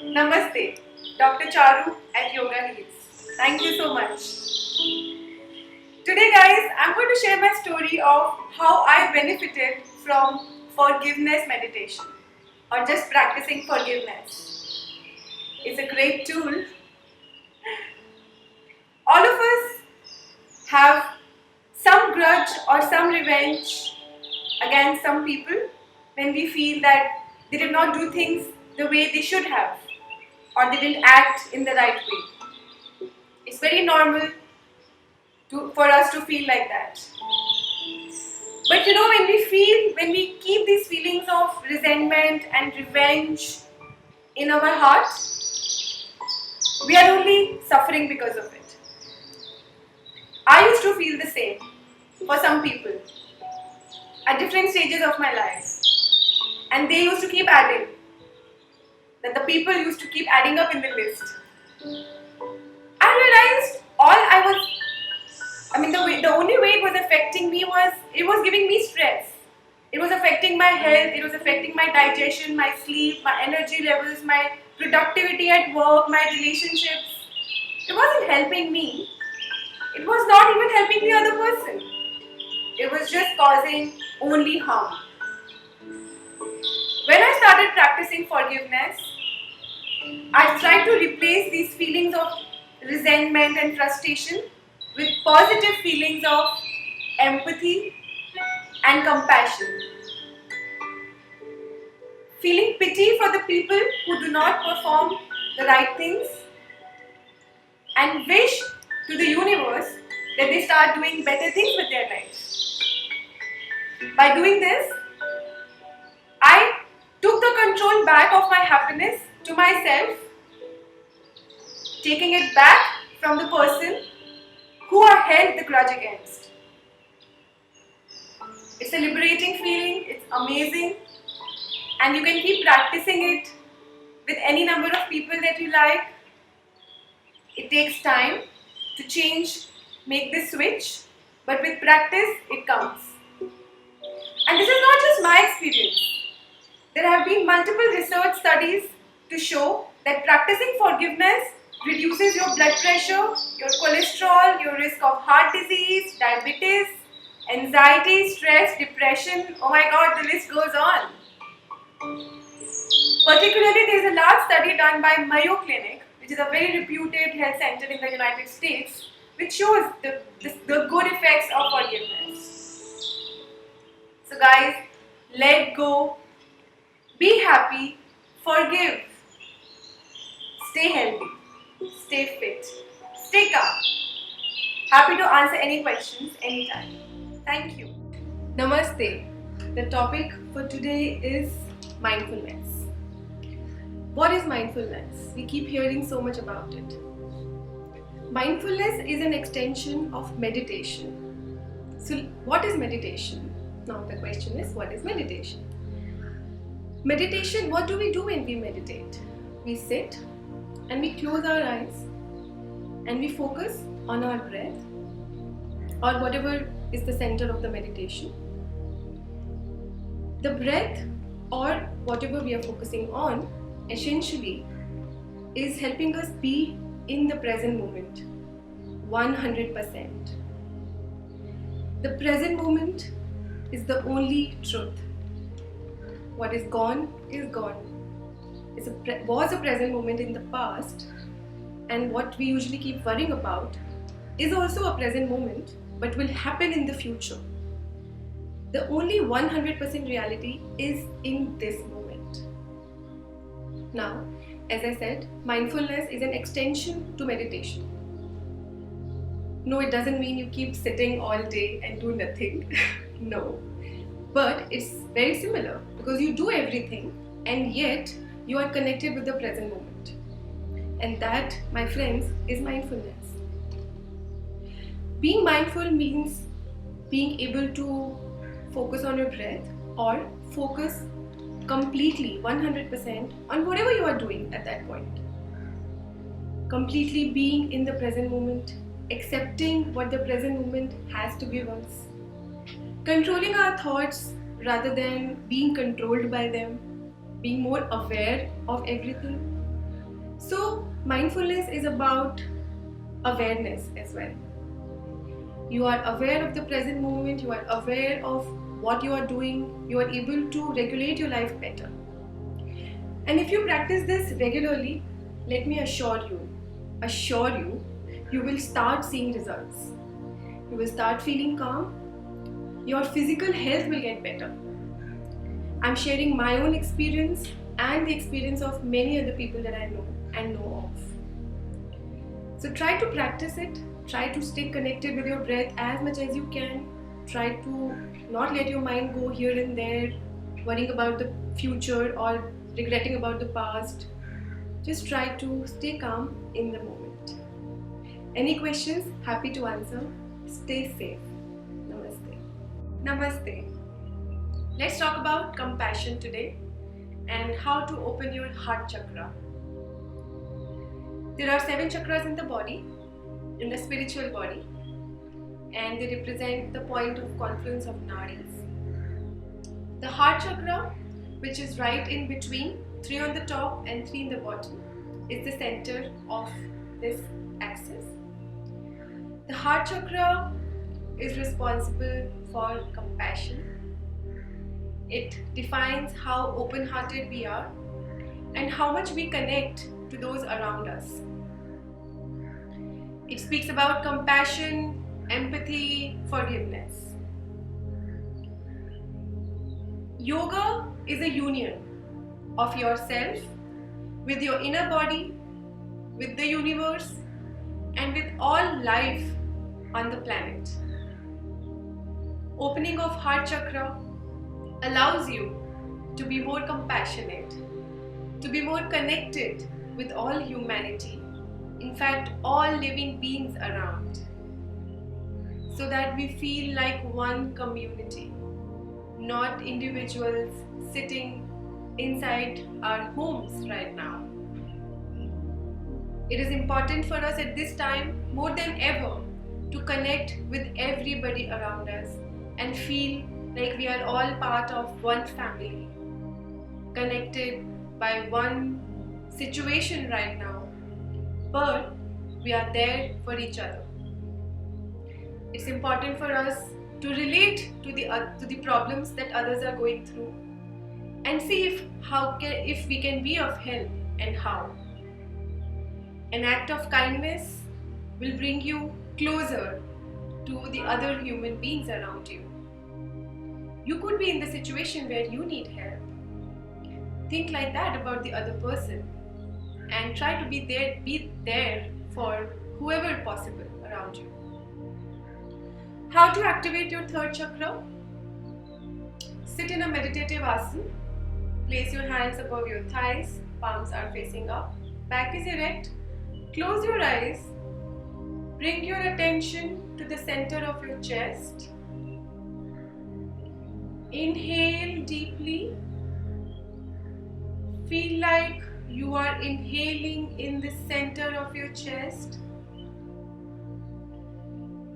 Namaste, Dr. Charu at Yoga Heals. Thank you so much. Today, guys, I'm going to share my story of how I benefited from forgiveness meditation or just practicing forgiveness. It's a great tool. All of us have some grudge or some revenge against some people when we feel that they did not do things the way they should have or they didn't act in the right way. It's very normal for us to feel like that. But when we keep these feelings of resentment and revenge in our heart, we are only suffering because of it. I used to feel the same for some people at different stages of my life. And they used to keep adding. That the people used to keep adding up in the list. I realized the only way it was affecting me was, it was giving me stress. It was affecting my health, it was affecting my digestion, my sleep, my energy levels, my productivity at work, my relationships. It wasn't helping me. It was not even helping the other person. It was just causing only harm. When I started practicing forgiveness, I tried to replace these feelings of resentment and frustration with positive feelings of empathy and compassion. Feeling pity for the people who do not perform the right things and wish to the universe that they start doing better things with their lives. By doing this, I took the control back of my happiness to myself, taking it back from the person who I held the grudge against. It's a liberating feeling, it's amazing, and you can keep practicing it with any number of people that you like. It takes time to change, make this switch, but with practice, it comes. And this is not just my experience. There have been multiple research studies to show that practicing forgiveness reduces your blood pressure, your cholesterol, your risk of heart disease, diabetes, anxiety, stress, depression. Oh my God, the list goes on. Particularly, there is a large study done by Mayo Clinic, which is a very reputed health center in the United States, which shows the good effects of forgiveness. So guys, let go, be happy, forgive, stay healthy, stay fit, stay calm. Happy to answer any questions anytime. Thank you. Namaste. The topic for today is mindfulness. What is mindfulness? We keep hearing so much about it. Mindfulness is an extension of meditation. So, what is meditation? Now, the question is, what is meditation? Meditation, what do we do when we meditate? We sit and we close our eyes and we focus on our breath or whatever is the center of the meditation. The breath or whatever we are focusing on essentially is helping us be in the present moment 100%. The present moment is the only truth. What is gone is gone. It was a present moment in the past, and what we usually keep worrying about is also a present moment but will happen in the future. The only 100% reality is in this moment. Now, as I said, mindfulness is an extension to meditation. No, it doesn't mean you keep sitting all day and do nothing. No. But it's very similar because you do everything and yet you are connected with the present moment. And that, my friends, is mindfulness. Being mindful means being able to focus on your breath or focus completely 100% on whatever you are doing at that point. Completely being in the present moment, accepting what the present moment has to give us. Controlling our thoughts rather than being controlled by them, being more aware of everything. So, mindfulness is about awareness as well. You are aware of the present moment, you are aware of what you are doing, you are able to regulate your life better. And if you practice this regularly, let me assure you, you will start seeing results. You will start feeling calm. Your physical health will get better. I'm sharing my own experience and the experience of many other people that I know and know of. So try to practice it. Try to stay connected with your breath as much as you can. Try to not let your mind go here and there, worrying about the future or regretting about the past. Just try to stay calm in the moment. Any questions? Happy to answer. Stay safe. Namaste. Namaste. Let's talk about compassion today and how to open your heart chakra. There are 7 chakras in the body, in the spiritual body, and they represent the point of confluence of nadis. The heart chakra, which is right in between, 3 on the top and 3 in the bottom, is the center of this axis. The heart chakra is responsible for compassion. It defines how open-hearted we are and how much we connect to those around us. It speaks about compassion, empathy, forgiveness. Yoga is a union of yourself with your inner body, with the universe, and with all life on the planet. Opening of heart chakra allows you to be more compassionate, to be more connected with all humanity, in fact all living beings around, so that we feel like one community, not individuals sitting inside our homes right now. It is important for us at this time more than ever to connect with everybody around us and feel like we are all part of one family, connected by one situation right now, but we are there for each other. It's important for us to relate to the problems that others are going through and see if we can be of help and how. An act of kindness will bring you closer to the other human beings around you. You could be in the situation where you need help. Think like that about the other person and try to be there for whoever possible around you. How to activate your third chakra? Sit in a meditative asana. Place your hands above your thighs, palms are facing up, back is erect. Close your eyes. Bring your attention to the center of your chest. Inhale deeply. Feel like you are inhaling in the center of your chest,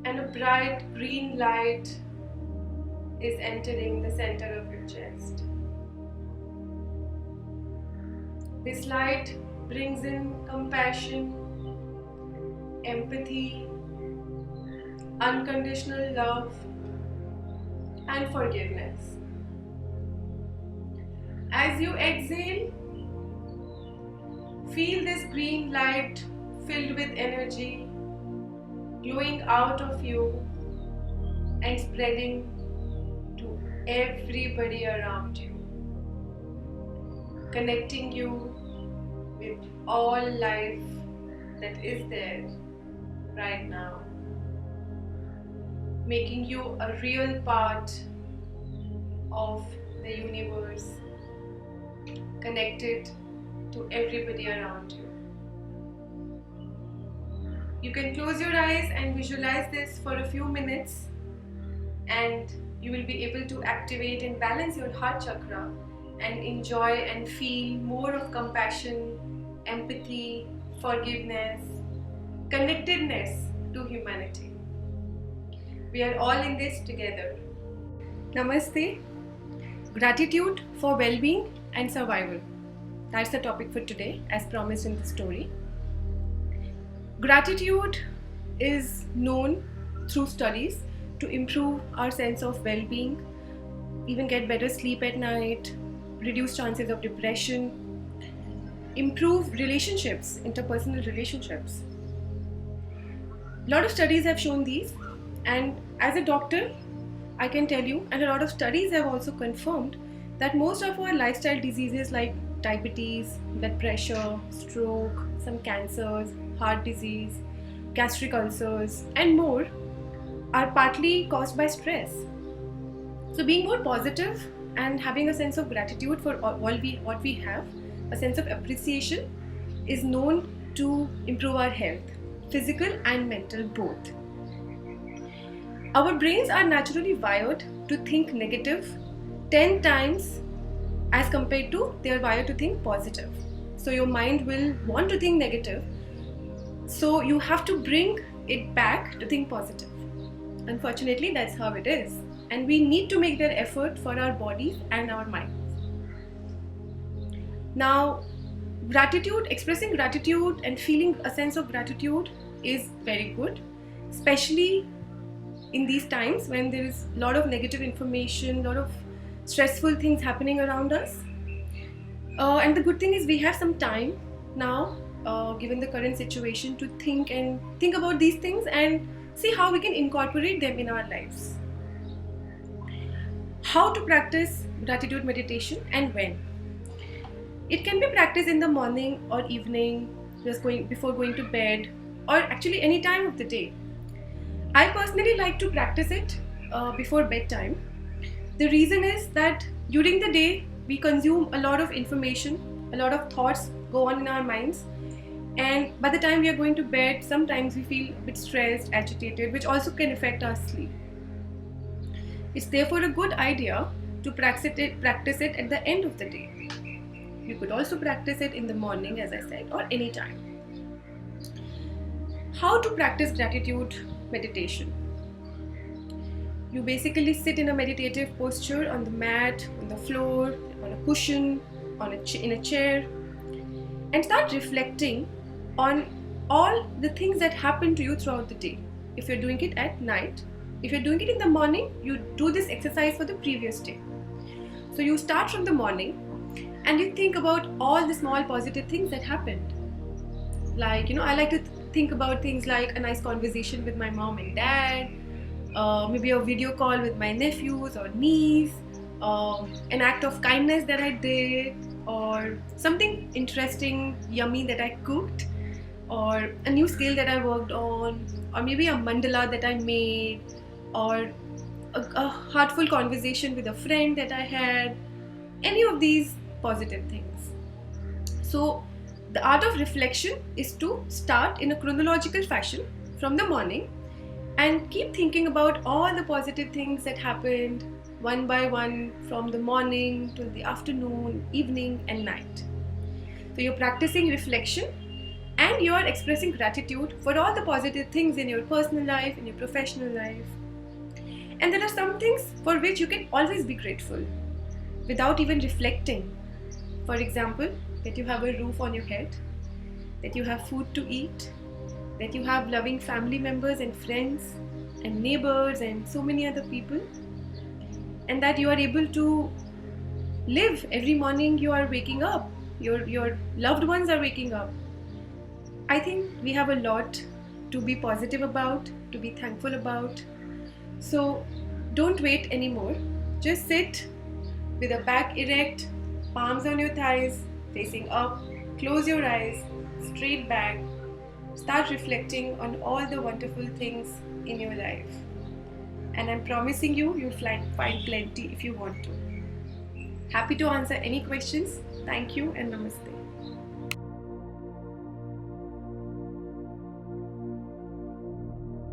and a bright green light is entering the center of your chest. This light brings in compassion, empathy, unconditional love, and forgiveness. As you exhale, feel this green light filled with energy glowing out of you and spreading to everybody around you, connecting you with all life that is there right now, making you a real part of the universe, connected to everybody around you. You can close your eyes and visualize this for a few minutes, and you will be able to activate and balance your heart chakra and enjoy and feel more of compassion, empathy, forgiveness, connectedness to humanity. We are all in this together. Namaste. Gratitude for well-being and survival. That's the topic for today, as promised in the story. Gratitude is known through studies to improve our sense of well-being, even get better sleep at night, reduce chances of depression, improve relationships, interpersonal relationships. A lot of studies have shown these, and as a doctor, I can tell you, and a lot of studies have also confirmed that most of our lifestyle diseases like diabetes, blood pressure, stroke, some cancers, heart disease, gastric ulcers, and more are partly caused by stress. So being more positive and having a sense of gratitude for what we have, a sense of appreciation, is known to improve our health, physical and mental both. Our brains are naturally wired to think negative 10 times as compared to they are wired to think positive. So your mind will want to think negative, so you have to bring it back to think positive. Unfortunately, that's how it is, and we need to make that effort for our bodies and our minds. Now, gratitude, expressing gratitude and feeling a sense of gratitude is very good, especially in these times when there is a lot of negative information, a lot of stressful things happening around us. And the good thing is we have some time now, given the current situation, to think about these things and see how we can incorporate them in our lives. How to practice gratitude meditation and when? It can be practiced in the morning or evening, before going to bed, or actually any time of the day. I personally like to practice it before bedtime. The reason is that during the day we consume a lot of information, a lot of thoughts go on in our minds, and by the time we are going to bed, sometimes we feel a bit stressed, agitated, which also can affect our sleep. It's therefore a good idea to practice it at the end of the day. You could also practice it in the morning, as I said, or any time. How to practice gratitude meditation? You basically sit in a meditative posture on the mat, on the floor, on a cushion, in a chair, and start reflecting on all the things that happen to you throughout the day. If you're doing it at night, if you're doing it in the morning, you do this exercise for the previous day. So you start from the morning and you think about all the small positive things that happened. Like, I like to think about things like a nice conversation with my mom and dad, maybe a video call with my nephews or niece, an act of kindness that I did, or something interesting, yummy that I cooked, or a new skill that I worked on, or maybe a mandala that I made, or a heartful conversation with a friend that I had, any of these positive things. So the art of reflection is to start in a chronological fashion from the morning and keep thinking about all the positive things that happened one by one from the morning to the afternoon, evening and night. So you're practicing reflection and you're expressing gratitude for all the positive things in your personal life, in your professional life. And there are some things for which you can always be grateful without even reflecting. For example, that you have a roof on your head, that you have food to eat, that you have loving family members and friends and neighbors and so many other people, and that you are able to live every morning. You are waking up, your loved ones are waking up. I think we have a lot to be positive about, to be thankful about. So don't wait anymore. Just sit with a back erect, palms on your thighs, facing up, close your eyes, straight back. Start reflecting on all the wonderful things in your life. And I'm promising you'll find plenty if you want to. Happy to answer any questions. Thank you and namaste.